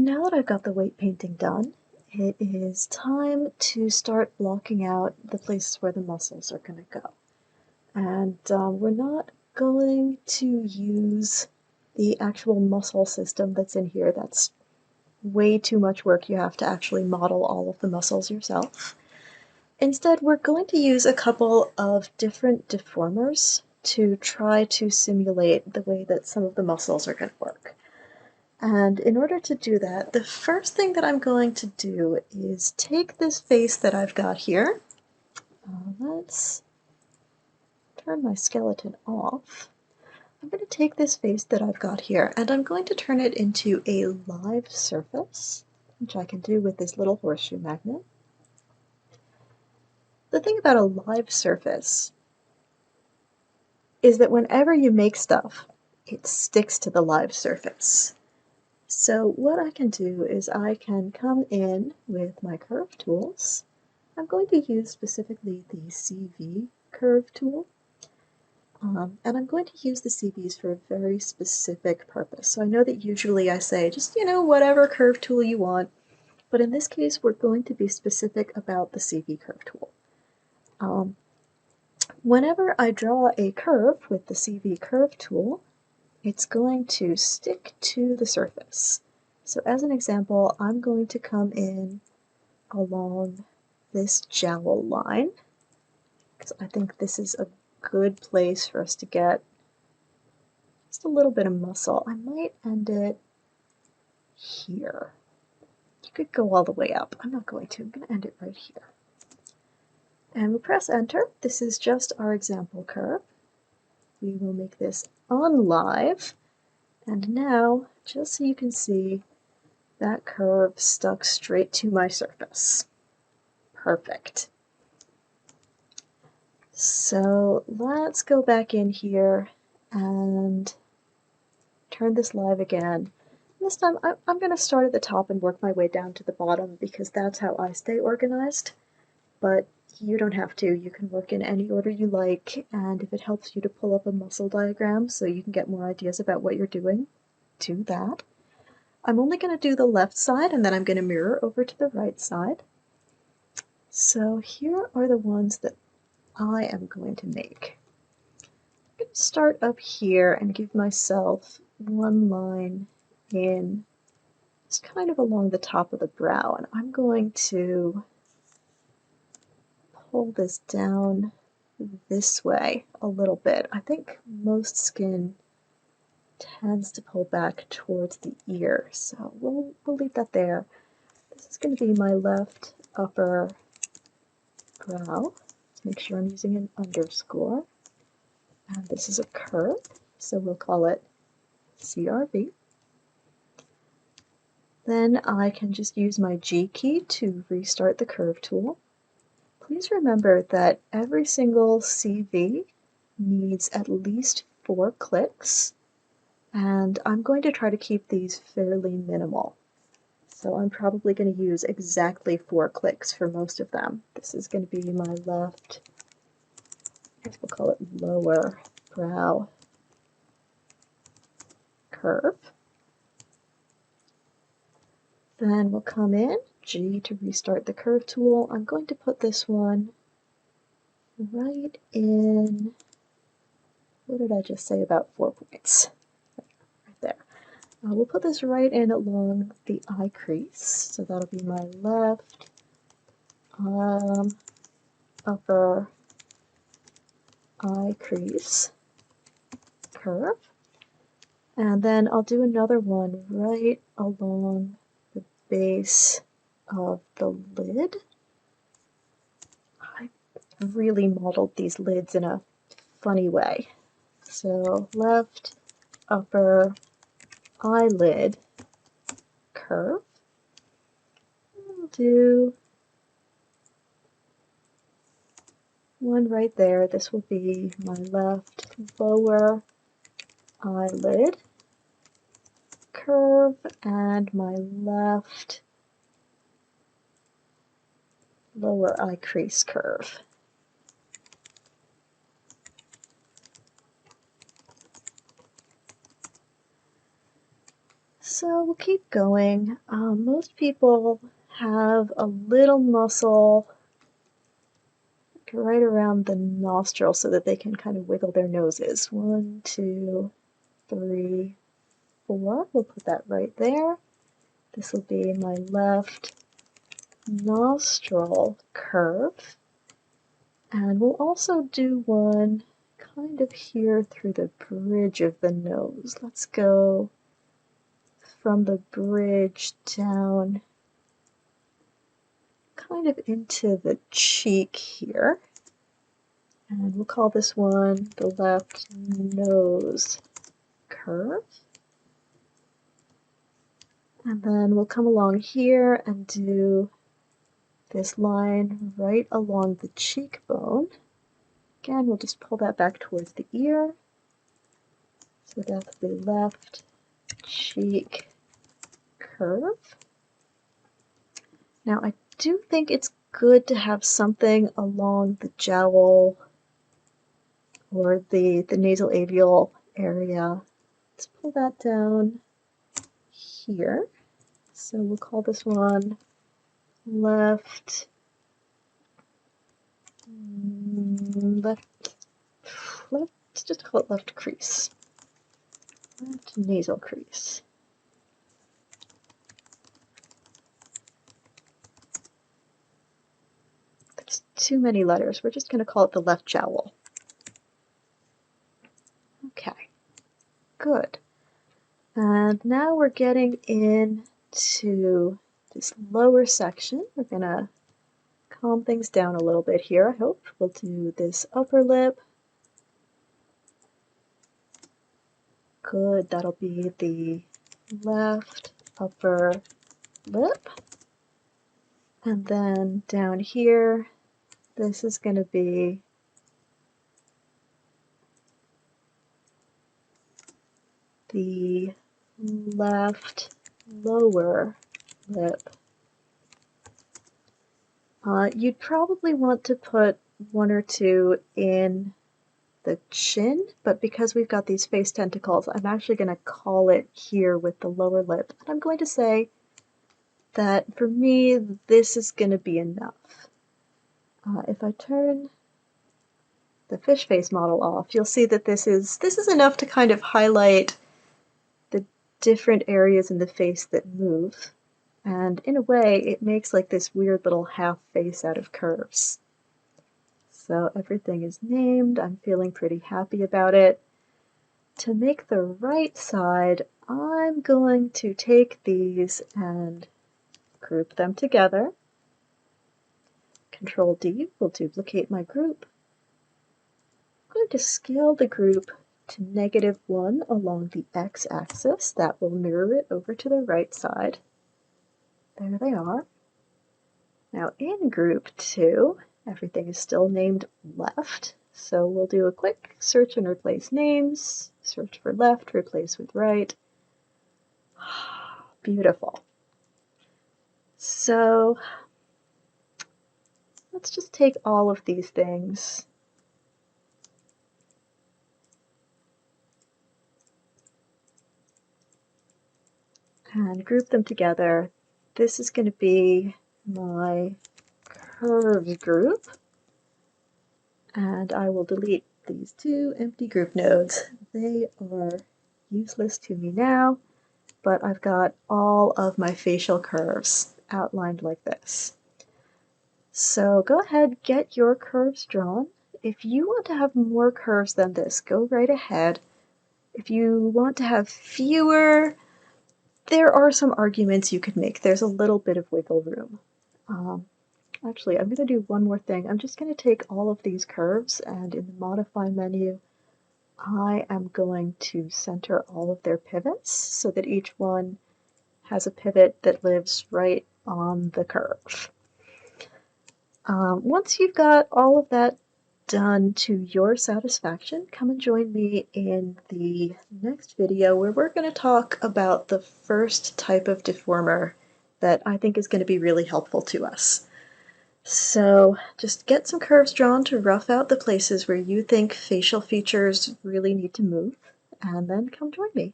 now that I've got the weight painting done, it is time to start blocking out the places where the muscles are going to go. And we're not going to use the actual muscle system that's in here. That's way too much work. You have to actually model all of the muscles yourself. Instead, we're going to use a couple of different deformers to try to simulate the way that some of the muscles are going to work. And in order to do that, the first thing that I'm going to do is take this face that I've got here. Let's turn my skeleton off. I'm going to take this face that I've got here and I'm going to turn it into a live surface, which I can do with this little horseshoe magnet. The thing about a live surface is that whenever you make stuff, it sticks to the live surface. So what I can do is I can come in with my curve tools. I'm going to use specifically the CV curve tool. And I'm going to use the CVs for a very specific purpose. So I know that usually I say just, whatever curve tool you want, but in this case we're going to be specific about the CV curve tool. Whenever I draw a curve with the CV curve tool, it's going to stick to the surface. So as an example, I'm going to come in along this jowl line, because I think this is a good place for us to get just a little bit of muscle. I might end it here. You could go all the way up. I'm not going to. I'm going to end it right here. And we'll press enter. This is just our example curve. We will make this unlive. And now, just so you can see, that curve stuck straight to my surface. Perfect. So let's go back in here and turn this live again. This time I'm going to start at the top and work my way down to the bottom because that's how I stay organized. But you don't have to. You can work in any order you like, and if it helps you to pull up a muscle diagram so you can get more ideas about what you're doing, do that. I'm only going to do the left side and then I'm going to mirror over to the right side. So here are the ones that I am going to make. I'm going to start up here and give myself one line in just kind of along the top of the brow, and I'm going to pull this down this way a little bit. I think most skin tends to pull back towards the ear, so we'll leave that there. This is going to be my left upper brow. Let's make sure I'm using an underscore. And this is a curve, so we'll call it CRV. Then I can just use my G key to restart the curve tool. Please remember that every single CV needs at least 4 clicks, and I'm going to try to keep these fairly minimal. So I'm probably going to use exactly 4 clicks for most of them. This is going to be my left, I guess we'll call it lower brow curve. Then we'll come in, G to restart the curve tool. I'm going to put this one right in, what did I just say about 4 points? Right there. We'll put this right in along the eye crease. So that'll be my left upper eye crease curve. And then I'll do another one right along the base of the lid. I really modeled these lids in a funny way. So left upper eyelid curve. I'll do one right there. This will be my left lower eyelid curve and my left lower eye crease curve. So we'll keep going. Most people have a little muscle right around the nostril so that they can kind of wiggle their noses. 1, 2, 3, 4. We'll put that right there. This will be my left nostril curve. And we'll also do one kind of here through the bridge of the nose. Let's go from the bridge down kind of into the cheek here. And we'll call this one the left nose curve. And then we'll come along here and do this line right along the cheekbone. Again, we'll just pull that back towards the ear. So that's the left cheek curve. Now I do think it's good to have something along the jowl or the nasal alveolar area. Let's pull that down here. So we'll call this one left, let's just call it left crease, left nasal crease. There's too many letters. We're just going to call it the left jowl. Okay, good. And now we're getting into this lower section. We're going to calm things down a little bit here, I hope. We'll do this upper lip. Good, that'll be the left upper lip. And then down here, this is going to be the left lower lip. You'd probably want to put 1 or 2 in the chin, but because we've got these face tentacles, I'm actually going to call it here with the lower lip. And I'm going to say that for me, this is going to be enough. If I turn the fish face model off, you'll see that this is enough to kind of highlight the different areas in the face that move. And in a way, it makes like this weird little half face out of curves. So everything is named. I'm feeling pretty happy about it. To make the right side, I'm going to take these and group them together. Control D will duplicate my group. I'm going to scale the group to -1 along the x-axis. That will mirror it over to the right side. There they are. Now in group 2, everything is still named left, so we'll do a quick search and replace names. Search for left, replace with right. Beautiful. So let's just take all of these things and group them together. This is going to be my curves group, and I will delete these 2 empty group nodes. They are useless to me now, but I've got all of my facial curves outlined like this. So go ahead, get your curves drawn. If you want to have more curves than this, go right ahead. If you want to have fewer, there are some arguments you could make. There's a little bit of wiggle room. Actually, I'm going to do one more thing. I'm just going to take all of these curves, and in the Modify menu, I am going to center all of their pivots so that each one has a pivot that lives right on the curve. Once you've got all of that done to your satisfaction, come and join me in the next video where we're going to talk about the first type of deformer that I think is going to be really helpful to us. So just get some curves drawn to rough out the places where you think facial features really need to move, and then come join me.